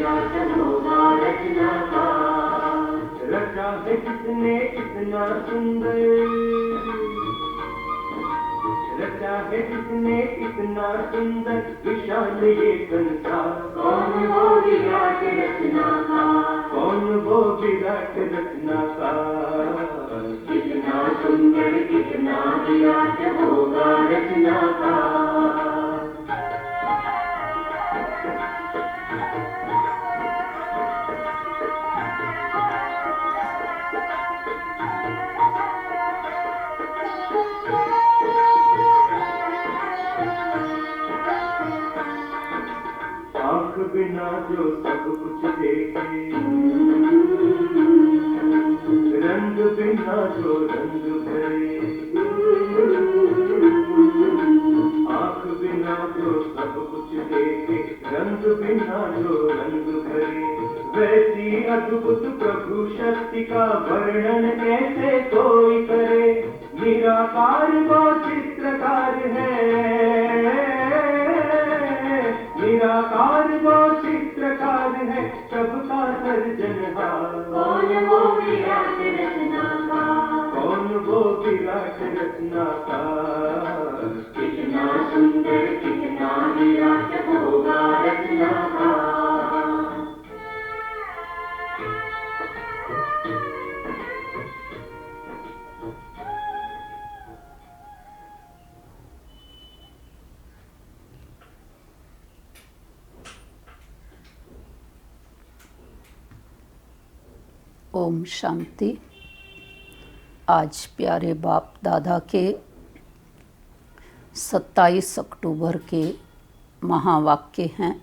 विराट होगा रचनाकार। रचा है किसने इतना सुंदर, रचा है किसने इतना सुंदर विशाल ये संसार। कौन वो विराट रचनाकार, कौन वो विराट रचनाकार। कितना सुंदर कितना विराट होगा रचनाकार। आँख बिना जो सब कुछ देखे, रंग बिना जो रंग भरे। आँख बिना जो सब कुछ देखे, रंग बिना जो रंग भरे। वैसी अद्भुत प्रभु शक्ति का वर्णन कैसे कोई करे। निराकार वो चित्रकार है, निराकार वो चित्रकार है, सबका सर्जनहार। कौन वो विराट रचनाकार, कौन वो विराट रचनाकार। कितना सुंदर कितना विराट होगा रचनाकार। ओम शांति। आज प्यारे बाप दादा के 27 अक्टूबर के महावाक्य हैं।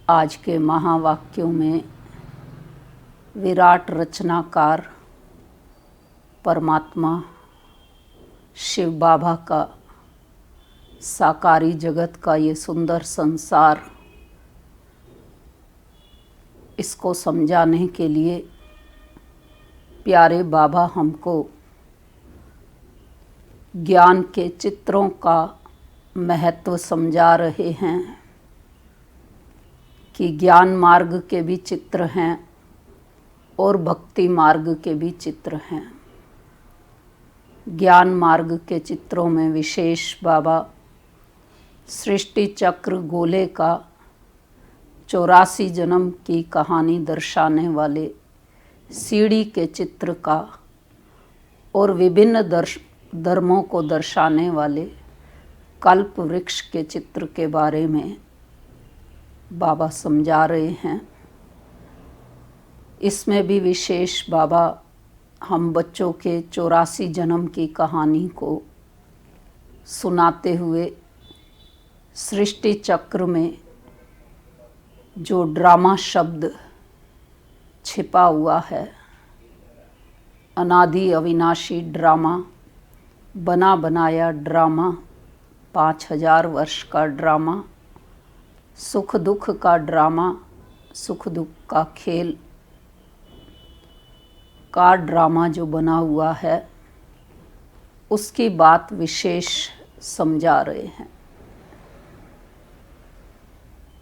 आज के महावाक्यों में विराट रचनाकार परमात्मा शिव बाबा का साकारी जगत का ये सुंदर संसार, इसको समझाने के लिए प्यारे बाबा हमको ज्ञान के चित्रों का महत्व समझा रहे हैं कि ज्ञान मार्ग के भी चित्र हैं और भक्ति मार्ग के भी चित्र हैं। ज्ञान मार्ग के चित्रों में विशेष बाबा सृष्टि चक्र गोले का 84 जन्म की कहानी दर्शाने वाले सीढ़ी के चित्र का और विभिन्न धर्मों को दर्शाने वाले कल्प वृक्ष के चित्र के बारे में बाबा समझा रहे हैं। इसमें भी विशेष बाबा हम बच्चों के 84 जन्म की कहानी को सुनाते हुए सृष्टि चक्र में जो ड्रामा शब्द छिपा हुआ है, अनादि अविनाशी ड्रामा, बना बनाया ड्रामा, 5000 वर्ष का ड्रामा, सुख दुख का ड्रामा, सुख दुख का खेल का ड्रामा जो बना हुआ है, उसकी बात विशेष समझा रहे हैं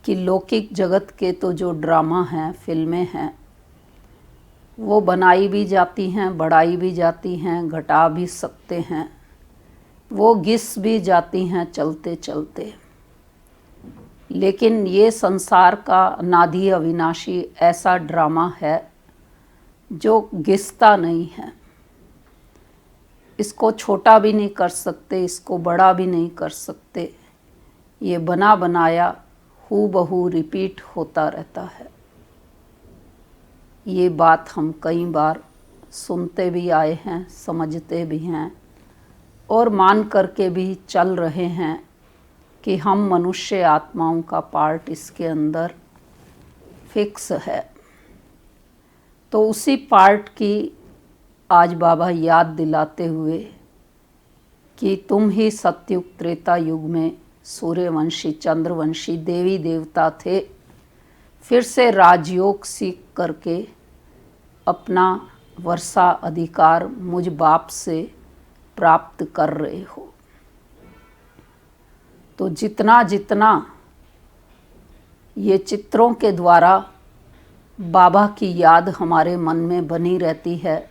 कि लौकिक जगत के तो जो ड्रामा हैं, फिल्में हैं, वो बनाई भी जाती हैं, बढ़ाई भी जाती हैं, घटा भी सकते हैं, वो घिस भी जाती हैं चलते चलते। लेकिन ये संसार का अनादि अविनाशी ऐसा ड्रामा है जो घिसता नहीं है। इसको छोटा भी नहीं कर सकते, इसको बड़ा भी नहीं कर सकते। ये बना बनाया हूबहू रिपीट होता रहता है। ये बात हम कई बार सुनते भी आए हैं, समझते भी हैं और मान करके भी चल रहे हैं कि हम मनुष्य आत्माओं का पार्ट इसके अंदर फिक्स है। तो उसी पार्ट की आज बाबा याद दिलाते हुए कि तुम ही सतयुग त्रेता युग में सूर्यवंशी चंद्रवंशी देवी देवता थे, फिर से राजयोग सीख करके अपना वर्षा अधिकार मुझ बाप से प्राप्त कर रहे हो। तो जितना जितना ये चित्रों के द्वारा बाबा की याद हमारे मन में बनी रहती है।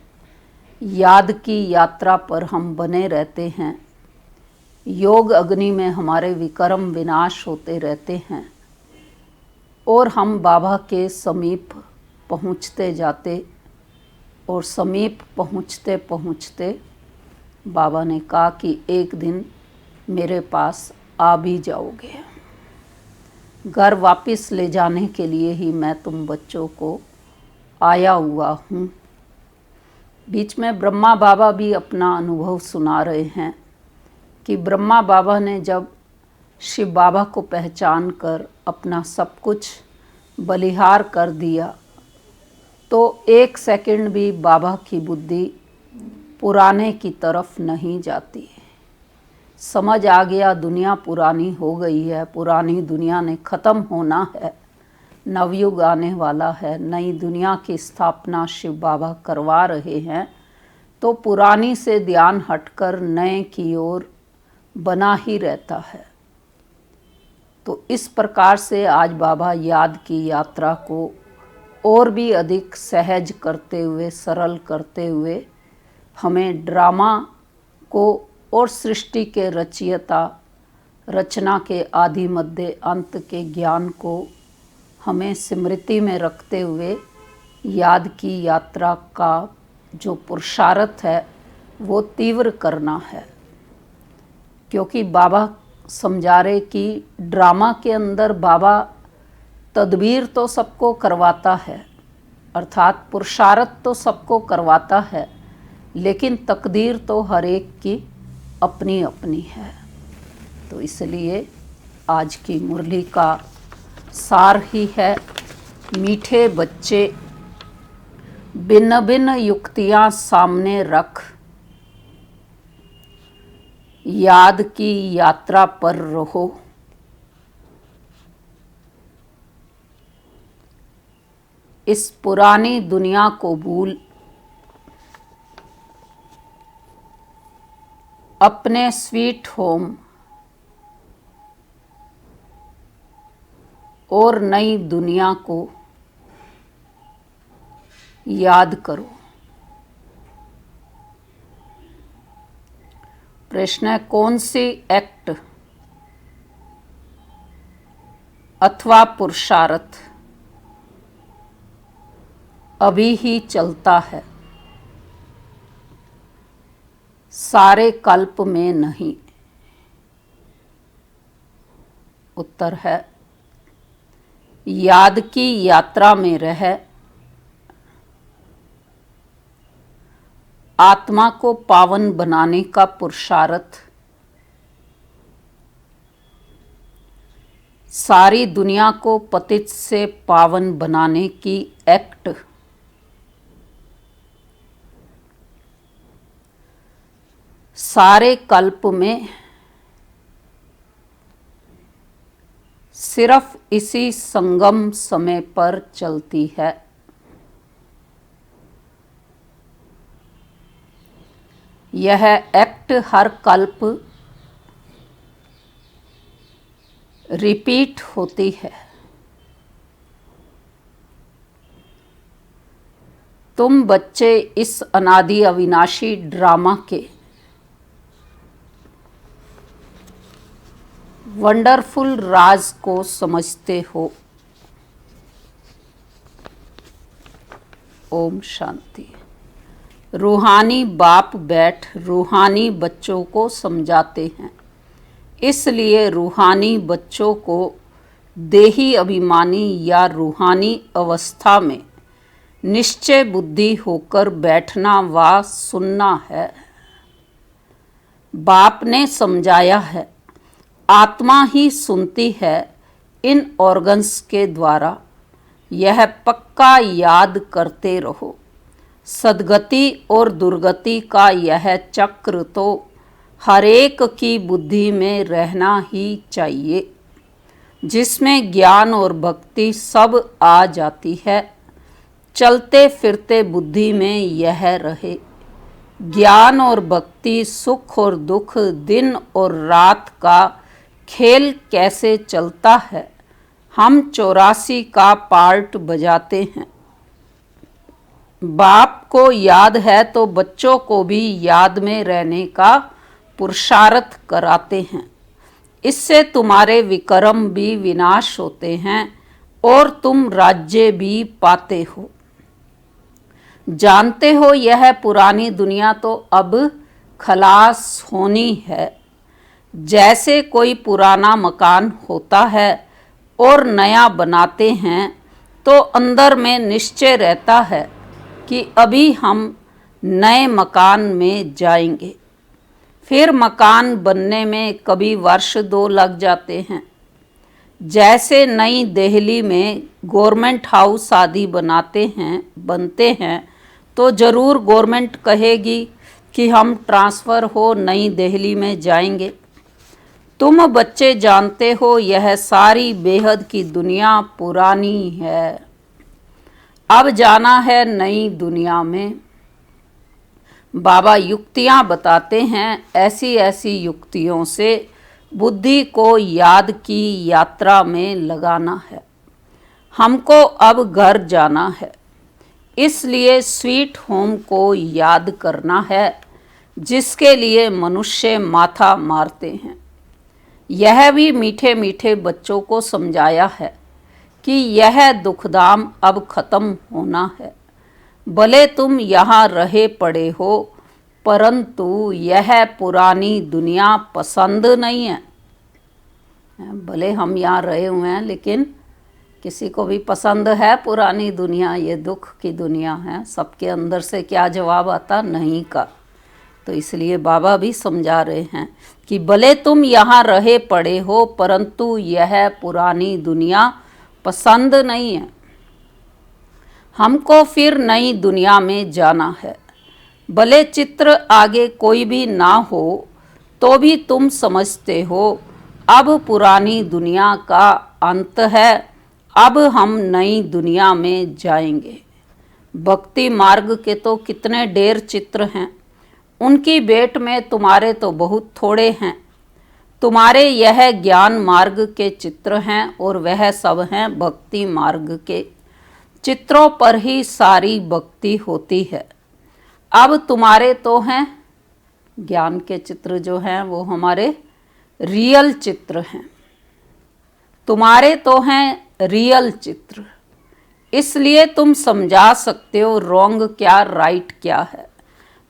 याद की यात्रा पर हम बने रहते हैं। योग अग्नि में हमारे विकर्म विनाश होते रहते हैं और हम बाबा के समीप पहुँचते जाते और समीप पहुँचते पहुँचते बाबा ने कहा कि एक दिन मेरे पास आ भी जाओगे। घर वापस ले जाने के लिए ही मैं तुम बच्चों को आया हुआ हूँ। बीच में ब्रह्मा बाबा भी अपना अनुभव सुना रहे हैं कि ब्रह्मा बाबा ने जब शिव बाबा को पहचान कर अपना सब कुछ बलिहार कर दिया तो एक सेकंड भी बाबा की बुद्धि पुराने की तरफ नहीं जाती। समझ आ गया दुनिया पुरानी हो गई है, पुरानी दुनिया ने ख़त्म होना है, नवयुग आने वाला है, नई दुनिया की स्थापना शिव बाबा करवा रहे हैं, तो पुरानी से ध्यान हटकर नए की ओर बना ही रहता है। तो इस प्रकार से आज बाबा याद की यात्रा को और भी अधिक सहज करते हुए, सरल करते हुए हमें ड्रामा को और सृष्टि के रचयिता, रचना के आदि मध्य अंत के ज्ञान को हमें स्मृति में रखते हुए याद की यात्रा का जो पुरुषार्थ है वो तीव्र करना है। क्योंकि बाबा समझा रहे कि ड्रामा के अंदर बाबा तदबीर तो सबको करवाता है, अर्थात पुरुषार्थ तो सबको करवाता है, लेकिन तकदीर तो हर एक की अपनी अपनी है। तो इसलिए आज की मुरली का सार ही है, मीठे बच्चे भिन्न भिन्न युक्तियाँ सामने रख, याद की यात्रा पर रहो। इस पुरानी दुनिया को भूल अपने स्वीट होम और नई दुनिया को याद करो। प्रश्न है, कौन सी एक्ट अथवा पुरुषार्थ अभी ही चलता है, सारे कल्प में नहीं? उत्तर है, याद की यात्रा में रह आत्मा को पावन बनाने का पुरुषार्थ सारी दुनिया को पतित से पावन बनाने की एक्ट सारे कल्प में सिर्फ इसी संगम समय पर चलती है। यह एक्ट हर कल्प रिपीट होती है। तुम बच्चे इस अनादि अविनाशी ड्रामा के वंडरफुल राज को समझते हो। ओम शांति। रूहानी बाप बैठ रूहानी बच्चों को समझाते हैं, इसलिए रूहानी बच्चों को देही अभिमानी या रूहानी अवस्था में निश्चय बुद्धि होकर बैठना व सुनना है। बाप ने समझाया है, आत्मा ही सुनती है इन ऑर्गन्स के द्वारा। यह पक्का याद करते रहो। सद्गति और दुर्गति का यह चक्र तो हर एक की बुद्धि में रहना ही चाहिए, जिसमें ज्ञान और भक्ति सब आ जाती है। चलते फिरते बुद्धि में यह रहे। ज्ञान और भक्ति, सुख और दुख, दिन और रात का खेल कैसे चलता है, हम 84 का पार्ट बजाते हैं। बाप को याद है तो बच्चों को भी याद में रहने का पुरुषार्थ कराते हैं। इससे तुम्हारे विक्रम भी विनाश होते हैं और तुम राज्य भी पाते हो। जानते हो यह पुरानी दुनिया तो अब खलास होनी है। जैसे कोई पुराना मकान होता है और नया बनाते हैं तो अंदर में निश्चय रहता है कि अभी हम नए मकान में जाएंगे। फिर मकान बनने में कभी वर्ष 2 लग जाते हैं। जैसे नई दिल्ली में गवर्नमेंट हाउस आदि बनते हैं तो ज़रूर गवर्नमेंट कहेगी कि हम ट्रांसफ़र हो नई दिल्ली में जाएंगे। तुम बच्चे जानते हो यह सारी बेहद की दुनिया पुरानी है, अब जाना है नई दुनिया में। बाबा युक्तियाँ बताते हैं, ऐसी ऐसी युक्तियों से बुद्धि को याद की यात्रा में लगाना है। हमको अब घर जाना है, इसलिए स्वीट होम को याद करना है, जिसके लिए मनुष्य माथा मारते हैं। यह भी मीठे मीठे बच्चों को समझाया है कि यह दुखधाम अब खत्म होना है। भले तुम यहाँ रहे पड़े हो, परंतु यह पुरानी दुनिया पसंद नहीं है। भले हम यहाँ रहे हुए हैं, लेकिन किसी को भी पसंद है पुरानी दुनिया? ये दुख की दुनिया है। सबके अंदर से क्या जवाब आता? नहीं का। तो इसलिए बाबा भी समझा रहे हैं कि भले तुम यहाँ रहे पड़े हो, परंतु यह पुरानी दुनिया पसंद नहीं है। हमको फिर नई दुनिया में जाना है। भले चित्र आगे कोई भी ना हो तो भी तुम समझते हो अब पुरानी दुनिया का अंत है, अब हम नई दुनिया में जाएंगे। भक्ति मार्ग के तो कितने ढेर चित्र हैं, उनकी भेंट में तुम्हारे तो बहुत थोड़े हैं। तुम्हारे यह ज्ञान मार्ग के चित्र हैं और वह सब हैं भक्ति मार्ग के चित्रों पर ही सारी भक्ति होती है। अब तुम्हारे तो हैं ज्ञान के चित्र, जो हैं वो हमारे रियल चित्र हैं। तुम्हारे तो हैं रियल चित्र, इसलिए तुम समझा सकते हो रॉन्ग क्या राइट क्या है।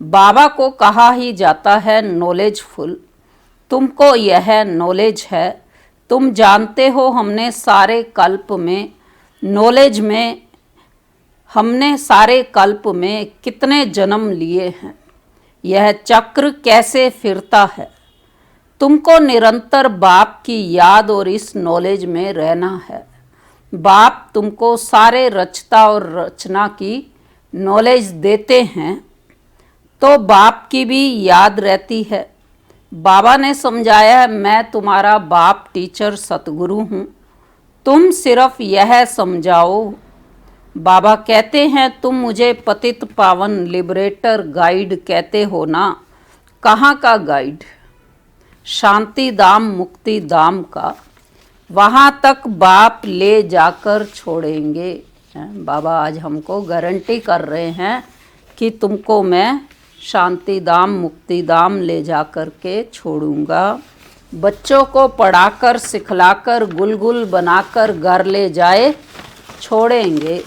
बाबा को कहा ही जाता है नॉलेजफुल। तुमको यह नॉलेज है। तुम जानते हो हमने सारे कल्प में कितने जन्म लिए हैं, यह चक्र कैसे फिरता है। तुमको निरंतर बाप की याद और इस नॉलेज में रहना है। बाप तुमको सारे रचता और रचना की नॉलेज देते हैं, तो बाप की भी याद रहती है। बाबा ने समझाया है, मैं तुम्हारा बाप टीचर सतगुरु हूँ, तुम सिर्फ यह समझाओ। बाबा कहते हैं, तुम मुझे पतित पावन लिबरेटर गाइड कहते हो ना। कहाँ का गाइड? शांति धाम मुक्ति धाम का। वहाँ तक बाप ले जाकर छोड़ेंगे। बाबा आज हमको गारंटी कर रहे हैं कि तुमको मैं शांति धाम मुक्ति धाम ले जाकर के छोड़ूंगा। बच्चों को पढ़ाकर सिखलाकर गुलगुल बनाकर घर ले जाए छोड़ेंगे।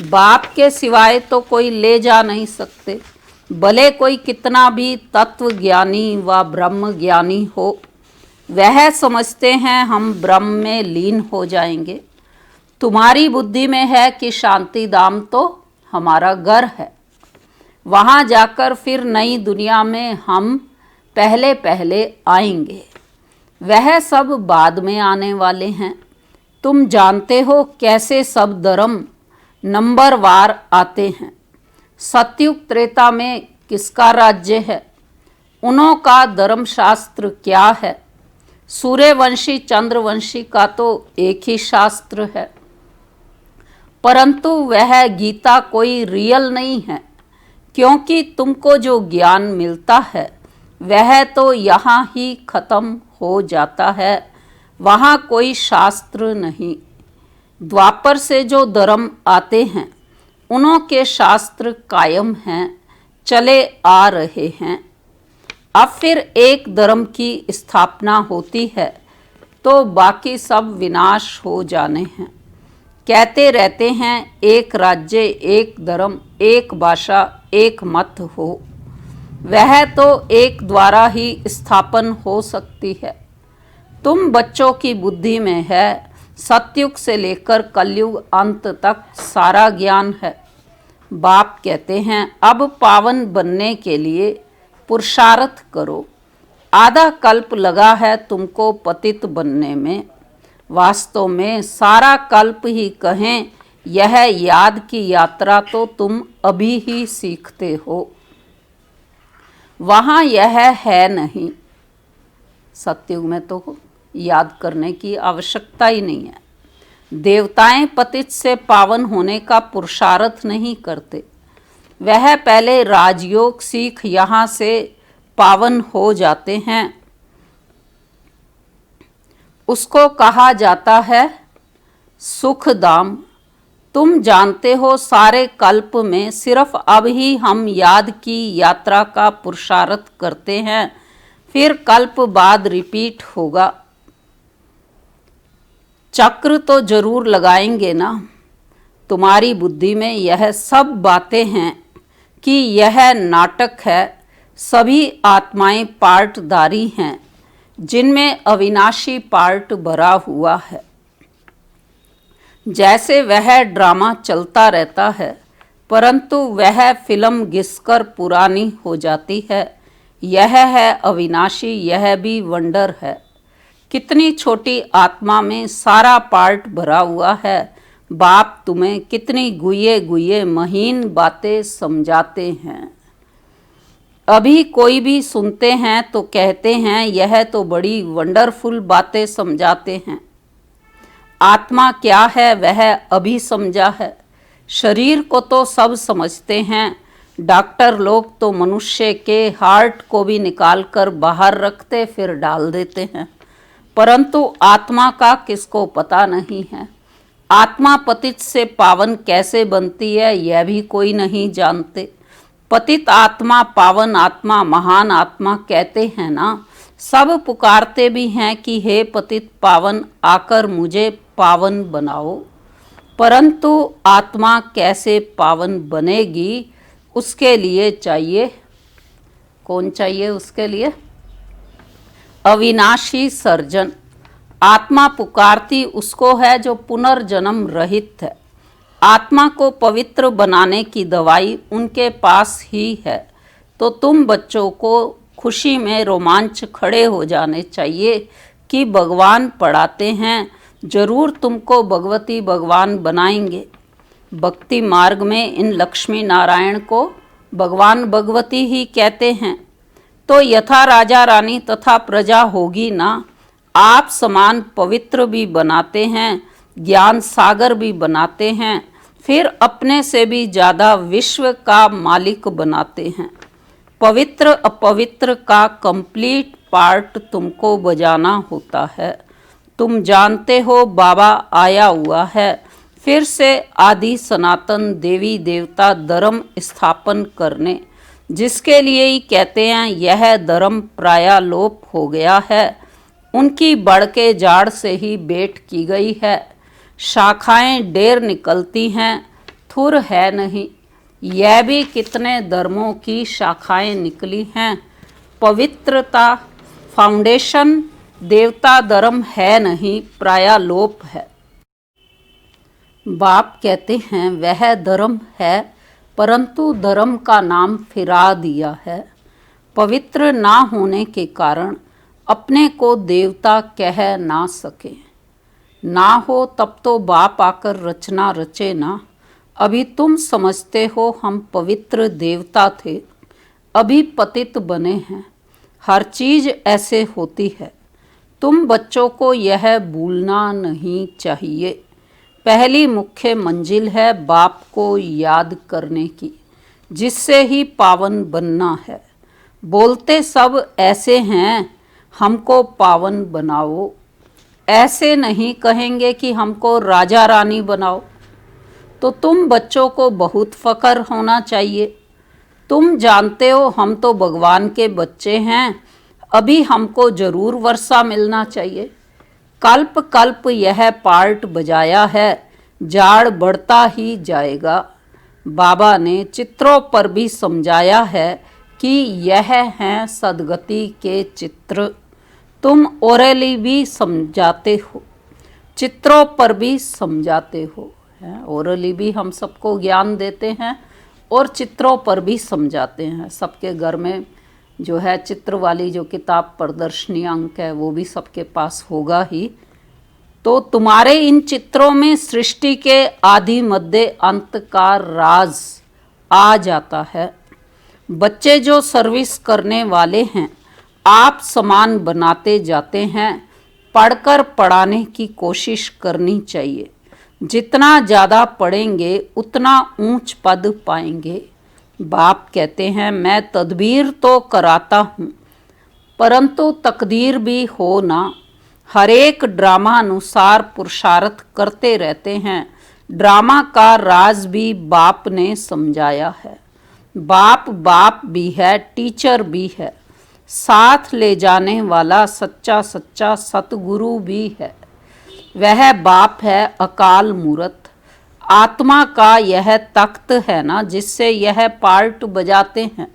बाप के सिवाय तो कोई ले जा नहीं सकते। भले कोई कितना भी तत्व ज्ञानी व ब्रह्म ज्ञानी हो, वह समझते हैं हम ब्रह्म में लीन हो जाएंगे। तुम्हारी बुद्धि में है कि शांति धाम तो हमारा घर है, वहाँ जाकर फिर नई दुनिया में हम पहले पहले आएंगे। वह सब बाद में आने वाले हैं। तुम जानते हो कैसे सब धर्म नंबरवार आते हैं। सतयुग त्रेता में किसका राज्य है, उनों का धर्मशास्त्र क्या है। सूर्यवंशी चंद्रवंशी का तो एक ही शास्त्र है, परंतु वह गीता कोई रियल नहीं है, क्योंकि तुमको जो ज्ञान मिलता है वह तो यहाँ ही खत्म हो जाता है। वहाँ कोई शास्त्र नहीं। द्वापर से जो धर्म आते हैं उन्हों के शास्त्र कायम हैं, चले आ रहे हैं। अब फिर एक धर्म की स्थापना होती है तो बाकी सब विनाश हो जाने हैं। कहते रहते हैं एक राज्य, एक धर्म, एक भाषा, एक मत हो। वह तो एक द्वारा ही स्थापन हो सकती है। तुम बच्चों की बुद्धि में है, सतयुग से लेकर कलयुग अंत तक सारा ज्ञान है। बाप कहते हैं अब पावन बनने के लिए पुरुषार्थ करो। आधा कल्प लगा है तुमको पतित बनने में। वास्तव में सारा कल्प ही कहें, यह याद की यात्रा तो तुम अभी ही सीखते हो। वहाँ यह है नहीं। सतयुग में तो याद करने की आवश्यकता ही नहीं है। देवताएं पतित से पावन होने का पुरुषार्थ नहीं करते। वह पहले राजयोग सीख यहाँ से पावन हो जाते हैं। उसको कहा जाता है सुखधाम। तुम जानते हो सारे कल्प में सिर्फ अब ही हम याद की यात्रा का पुरुषार्थ करते हैं, फिर कल्प बाद रिपीट होगा। चक्र तो जरूर लगाएंगे ना। तुम्हारी बुद्धि में यह सब बातें हैं कि यह नाटक है। सभी आत्माएं पार्टधारी हैं जिनमें अविनाशी पार्ट भरा हुआ है। जैसे वह ड्रामा चलता रहता है परंतु वह फिल्म घिसकर पुरानी हो जाती है। यह है अविनाशी, यह भी वंडर है। कितनी छोटी आत्मा में सारा पार्ट भरा हुआ है। बाप तुम्हें कितनी गुये गुये महीन बातें समझाते हैं। अभी कोई भी सुनते हैं तो कहते हैं यह तो बड़ी वंडरफुल बातें समझाते हैं। आत्मा क्या है वह अभी समझा है। शरीर को तो सब समझते हैं। डॉक्टर लोग तो मनुष्य के हार्ट को भी निकाल कर बाहर रखते फिर डाल देते हैं, परंतु आत्मा का किसको पता नहीं है। आत्मा पतित से पावन कैसे बनती है यह भी कोई नहीं जानते। पतित आत्मा, पावन आत्मा, महान आत्मा कहते हैं ना। सब पुकारते भी हैं कि हे पतित पावन आकर मुझे पावन बनाओ, परंतु आत्मा कैसे पावन बनेगी उसके लिए चाहिए, कौन चाहिए उसके लिए? अविनाशी सर्जन। आत्मा पुकारती उसको है जो पुनर्जन्म रहित है। आत्मा को पवित्र बनाने की दवाई उनके पास ही है। तो तुम बच्चों को खुशी में रोमांच खड़े हो जाने चाहिए कि भगवान पढ़ाते हैं, जरूर तुमको भगवती भगवान बनाएंगे। भक्ति मार्ग में इन लक्ष्मी नारायण को भगवान भगवती ही कहते हैं। तो यथा राजा रानी तथा प्रजा होगी ना। आप समान पवित्र भी बनाते हैं, ज्ञान सागर भी बनाते हैं, फिर अपने से भी ज़्यादा विश्व का मालिक बनाते हैं। पवित्र अपवित्र का कंप्लीट पार्ट तुमको बजाना होता है। तुम जानते हो बाबा आया हुआ है फिर से आदि सनातन देवी देवता धर्म स्थापन करने, जिसके लिए ही कहते हैं यह धर्म प्राय लोप हो गया है। उनकी बढ़ के जाड़ से ही बेट की गई है। शाखाएं ढेर निकलती हैं, थुर है नहीं। यह भी कितने धर्मों की शाखाएं निकली हैं। पवित्रता फाउंडेशन देवता धर्म है नहीं, प्राय लोप है। बाप कहते हैं वह धर्म है परंतु धर्म का नाम फिरा दिया है। पवित्र ना होने के कारण अपने को देवता कह ना सके। ना हो तब तो बाप आकर रचना रचे ना। अभी तुम समझते हो हम पवित्र देवता थे, अभी पतित बने हैं। हर चीज़ ऐसे होती है। तुम बच्चों को यह भूलना नहीं चाहिए। पहली मुख्य मंजिल है बाप को याद करने की, जिससे ही पावन बनना है। बोलते सब ऐसे हैं हमको पावन बनाओ। ऐसे नहीं कहेंगे कि हमको राजा रानी बनाओ। तो तुम बच्चों को बहुत फ़क्र होना चाहिए। तुम जानते हो हम तो भगवान के बच्चे हैं, अभी हमको ज़रूर वर्षा मिलना चाहिए। कल्प कल्प यह पार्ट बजाया है, जाड़ बढ़ता ही जाएगा। बाबा ने चित्रों पर भी समझाया है कि यह हैं सदगति के चित्र। तुम ओरली भी समझाते हो, चित्रों पर भी समझाते हो। ओरली भी हम सबको ज्ञान देते हैं और चित्रों पर भी समझाते हैं। सबके घर में जो है चित्र वाली जो किताब प्रदर्शनी अंक है वो भी सबके पास होगा ही। तो तुम्हारे इन चित्रों में सृष्टि के आदि मध्य अंत का राज आ जाता है। बच्चे जो सर्विस करने वाले हैं, आप समान बनाते जाते हैं। पढ़कर पढ़ाने की कोशिश करनी चाहिए। जितना ज़्यादा पढ़ेंगे उतना ऊंच पद पाएंगे। बाप कहते हैं मैं तदबीर तो कराता हूँ, परंतु तकदीर भी हो ना। हर एक ड्रामा अनुसार पुरुषार्थ करते रहते हैं। ड्रामा का राज भी बाप ने समझाया है। बाप बाप भी है, टीचर भी है, साथ ले जाने वाला सच्चा सच्चा सतगुरु भी है। वह बाप है अकाल मूरत। आत्मा का यह तख्त है ना जिससे यह पार्ट बजाते हैं।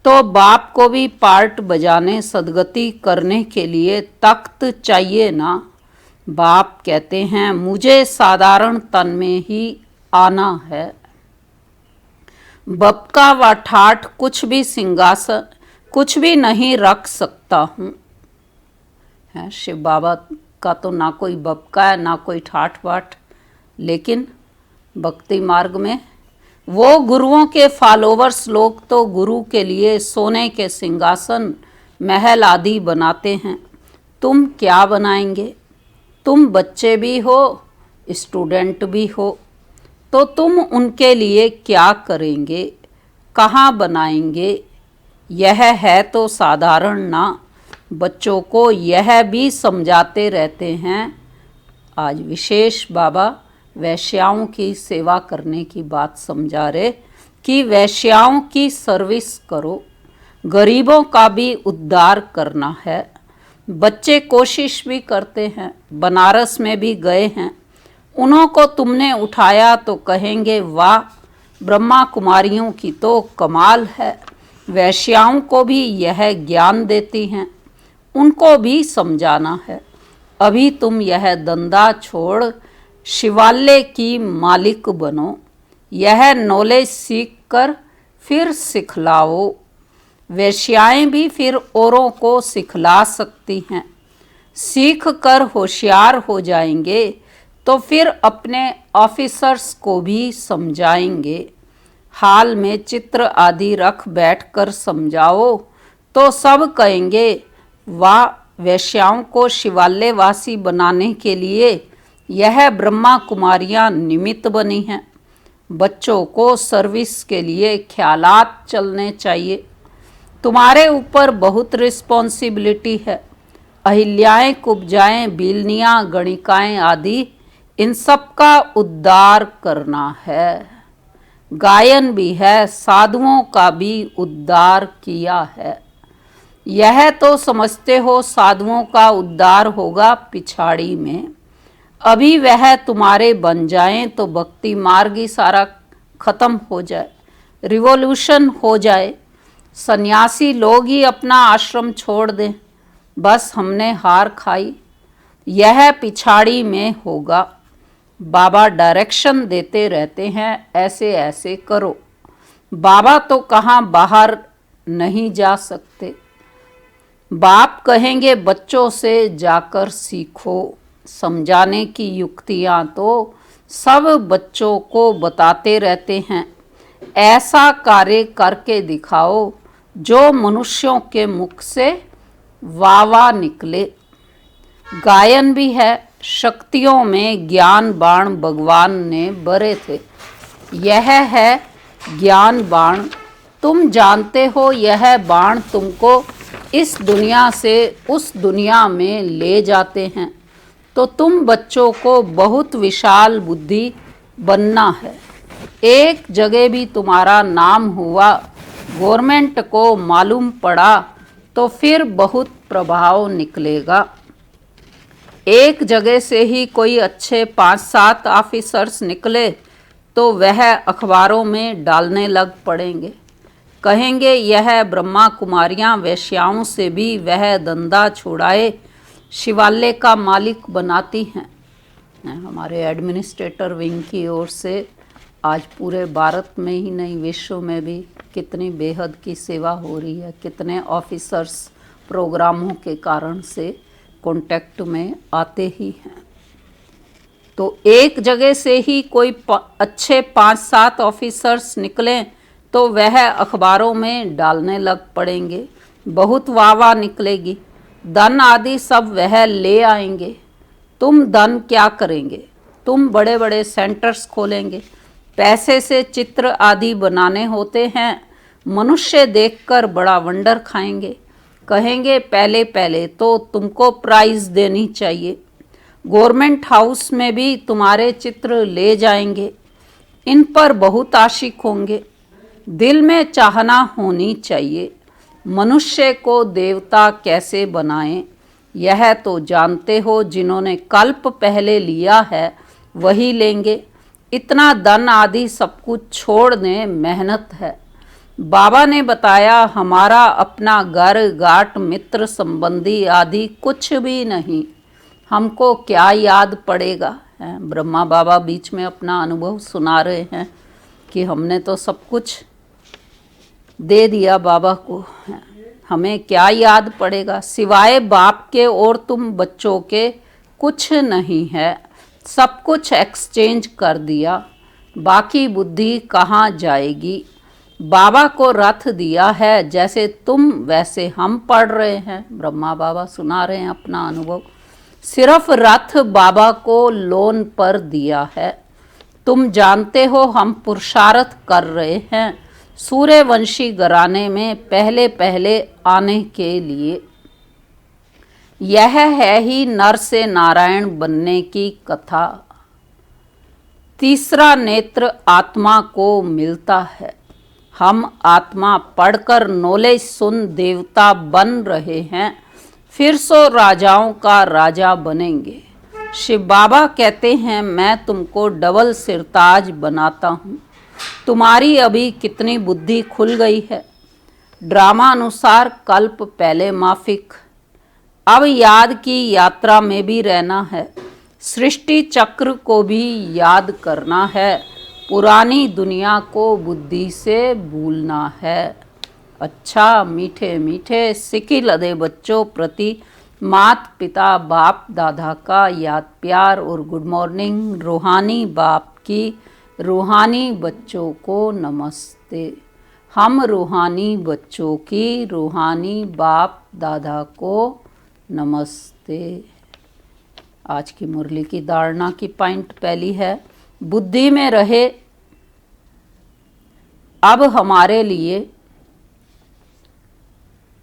तो बाप को भी पार्ट बजाने सदगति करने के लिए तख्त चाहिए ना। बाप कहते हैं मुझे साधारण तन में ही आना है। बबका व ठाठ कुछ भी सिंहासन कुछ भी नहीं रख सकता हूँ। शिव बाबा का तो ना कोई बबका है ना कोई ठाठ वाठ, लेकिन भक्ति मार्ग में वो गुरुओं के फॉलोवर्स लोग तो गुरु के लिए सोने के सिंहासन महल आदि बनाते हैं। तुम क्या बनाएंगे? तुम बच्चे भी हो, स्टूडेंट भी हो, तो तुम उनके लिए क्या करेंगे, कहाँ बनाएंगे? यह है तो साधारण ना। बच्चों को यह भी समझाते रहते हैं। आज विशेष बाबा वैश्याओं की सेवा करने की बात समझा रहे कि वैश्याओं की सर्विस करो, गरीबों का भी उद्धार करना है। बच्चे कोशिश भी करते हैं, बनारस में भी गए हैं। उन्हों को तुमने उठाया तो कहेंगे वाह, ब्रह्मा कुमारियों की तो कमाल है। वैश्याओं को भी यह ज्ञान देती हैं, उनको भी समझाना है। अभी तुम यह धंधा छोड़ शिवालय की मालिक बनो। यह नॉलेज सीख कर फिर सिखलाओ। वैश्याएं भी फिर औरों को सिखला सकती हैं। सीख कर होशियार हो जाएंगे तो फिर अपने ऑफिसर्स को भी समझाएंगे। हाल में चित्र आदि रख बैठकर समझाओ तो सब कहेंगे वाह, वैश्याओं को शिवालयवासी बनाने के लिए यह ब्रह्मा कुमारियां निमित्त बनी हैं। बच्चों को सर्विस के लिए ख्यालात चलने चाहिए। तुम्हारे ऊपर बहुत रिस्पॉन्सिबिलिटी है। अहिल्याएं, कुब्जाएं, बीलनियाँ, गणिकाएं आदि इन सब का उद्धार करना है। गायन भी है, साधुओं का भी उद्धार किया है। यह तो समझते हो साधुओं का उद्धार होगा पिछाड़ी में। अभी वह तुम्हारे बन जाएं तो भक्ति मार्ग ही सारा खत्म हो जाए, रिवॉल्यूशन हो जाए, सन्यासी लोग ही अपना आश्रम छोड़ दें, बस हमने हार खाई। यह पिछाड़ी में होगा। बाबा डायरेक्शन देते रहते हैं, ऐसे ऐसे करो। बाबा तो कहाँ बाहर नहीं जा सकते। बाप कहेंगे बच्चों से जाकर सीखो। समझाने की युक्तियाँ तो सब बच्चों को बताते रहते हैं। ऐसा कार्य करके दिखाओ जो मनुष्यों के मुख से वाह निकले। गायन भी है, शक्तियों में ज्ञान बाण भगवान ने भरे थे। यह है ज्ञान बाण। तुम जानते हो यह बाण तुमको इस दुनिया से उस दुनिया में ले जाते हैं। तो तुम बच्चों को बहुत विशाल बुद्धि बनना है। एक जगह भी तुम्हारा नाम हुआ, गवर्नमेंट को मालूम पड़ा, तो फिर बहुत प्रभाव निकलेगा। एक जगह से ही कोई अच्छे 5-7 ऑफिसर्स निकले तो वह अखबारों में डालने लग पड़ेंगे। कहेंगे यह ब्रह्मा कुमारियां वेश्याओं से भी वह धंधा छुड़ाए शिवालय का मालिक बनाती हैं। हमारे एडमिनिस्ट्रेटर विंग की ओर से आज पूरे भारत में ही नहीं, विश्व में भी कितनी बेहद की सेवा हो रही है। कितने ऑफिसर्स प्रोग्रामों के कारण से कांटेक्ट में आते ही हैं। तो एक जगह से ही कोई अच्छे 5-7 ऑफिसर्स निकलें तो वह अखबारों में डालने लग पड़ेंगे, बहुत वाह निकलेगी, धन आदि सब वह ले आएंगे। तुम धन क्या करेंगे? तुम बड़े बड़े सेंटर्स खोलेंगे। पैसे से चित्र आदि बनाने होते हैं। मनुष्य देखकर बड़ा वंडर खाएंगे, कहेंगे पहले पहले तो तुमको प्राइज देनी चाहिए। गवर्नमेंट हाउस में भी तुम्हारे चित्र ले जाएंगे। इन पर बहुत आशिक होंगे। दिल में चाहना होनी चाहिए। मनुष्य को देवता कैसे बनाएं, यह तो जानते हो। जिन्होंने कल्प पहले लिया है वही लेंगे। इतना धन आदि सब कुछ छोड़ दें, मेहनत है। बाबा ने बताया हमारा अपना घर गाट मित्र संबंधी आदि कुछ भी नहीं, हमको क्या याद पड़ेगा। ब्रह्मा बाबा बीच में अपना अनुभव सुना रहे हैं कि हमने तो सब कुछ दे दिया बाबा को, हमें क्या याद पड़ेगा। सिवाय बाप के और तुम बच्चों के कुछ नहीं है, सब कुछ एक्सचेंज कर दिया, बाकी बुद्धि कहाँ जाएगी। बाबा को रथ दिया है, जैसे तुम वैसे हम पढ़ रहे हैं। ब्रह्मा बाबा सुना रहे हैं अपना अनुभव। सिर्फ रथ बाबा को लोन पर दिया है। तुम जानते हो हम पुरुषार्थ कर रहे हैं सूर्यवंशी घराने में पहले पहले आने के लिए। यह है ही नर से नारायण बनने की कथा। तीसरा नेत्र आत्मा को मिलता है। हम आत्मा पढ़कर नॉलेज सुन देवता बन रहे हैं, फिर सो राजाओं का राजा बनेंगे। शिव बाबा कहते हैं मैं तुमको डबल सिरताज बनाता हूँ। तुम्हारी अभी कितनी बुद्धि खुल गई है। ड्रामा अनुसार कल्प पहले माफिक, अब याद की यात्रा में भी रहना है। सृष्टि चक्र को भी याद करना है। पुरानी दुनिया को बुद्धि से भूलना है। अच्छा मीठे मीठे सिकी लदे बच्चों प्रति मात पिता बाप दादा का याद प्यार और गुड मॉर्निंग। रूहानी बाप की रूहानी बच्चों को नमस्ते। हम रूहानी बच्चों की रूहानी बाप दादा को नमस्ते। आज की मुरली की धारणा की पॉइंट पहली है, बुद्धि में रहे। अब हमारे लिए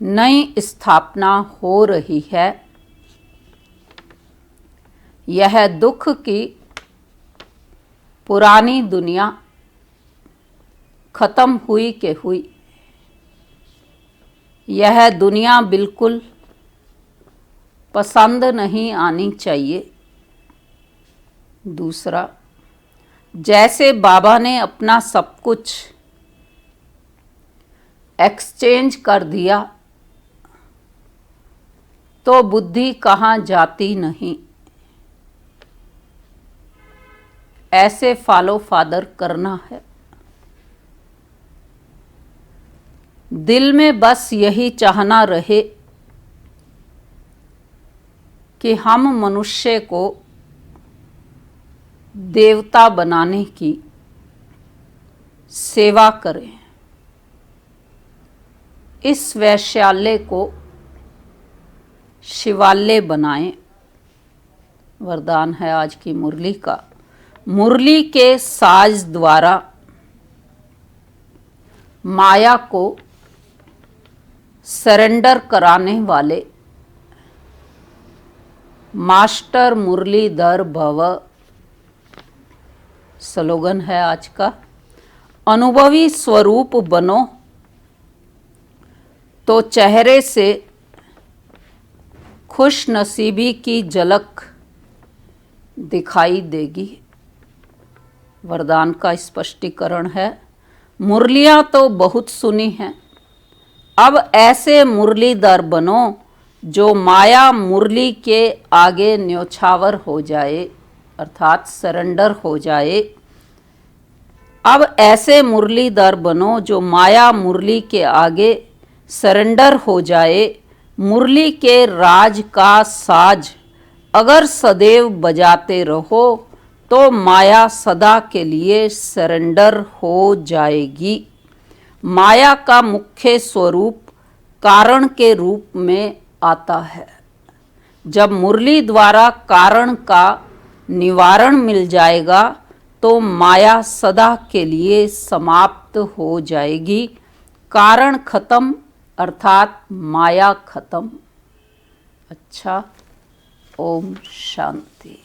नई स्थापना हो रही है। यह दुख की पुरानी दुनिया खत्म हुई के हुई। यह दुनिया बिल्कुल पसंद नहीं आनी चाहिए। दूसरा, जैसे बाबा ने अपना सब कुछ एक्सचेंज कर दिया तो बुद्धि कहाँ जाती नहीं। ऐसे फॉलो फादर करना है। दिल में बस यही चाहना रहे कि हम मनुष्य को देवता बनाने की सेवा करें। इस वैश्यालय को शिवालय बनाएं। वरदान है आज की मुरली का। मुरली के साज द्वारा माया को सरेंडर कराने वाले मास्टर मुरलीधर भव स्लोगन है आज का। अनुभवी स्वरूप बनो तो चेहरे से खुश नसीबी की झलक दिखाई देगी। वरदान का स्पष्टीकरण है, मुरलियां तो बहुत सुनी हैं, अब ऐसे मुरलीधर बनो जो माया मुरली के आगे न्योछावर हो जाए, अर्थात सरेंडर हो जाए। अब ऐसे मुरलीधर बनो जो माया मुरली के आगे सरेंडर हो जाए। मुरली के राज का साज अगर सदैव बजाते रहो तो माया सदा के लिए सरेंडर हो जाएगी। माया का मुख्य स्वरूप कारण के रूप में आता है। जब मुरली द्वारा कारण का निवारण मिल जाएगा तो माया सदा के लिए समाप्त हो जाएगी। कारण खत्म अर्थात माया खत्म। अच्छा, ओम शांति।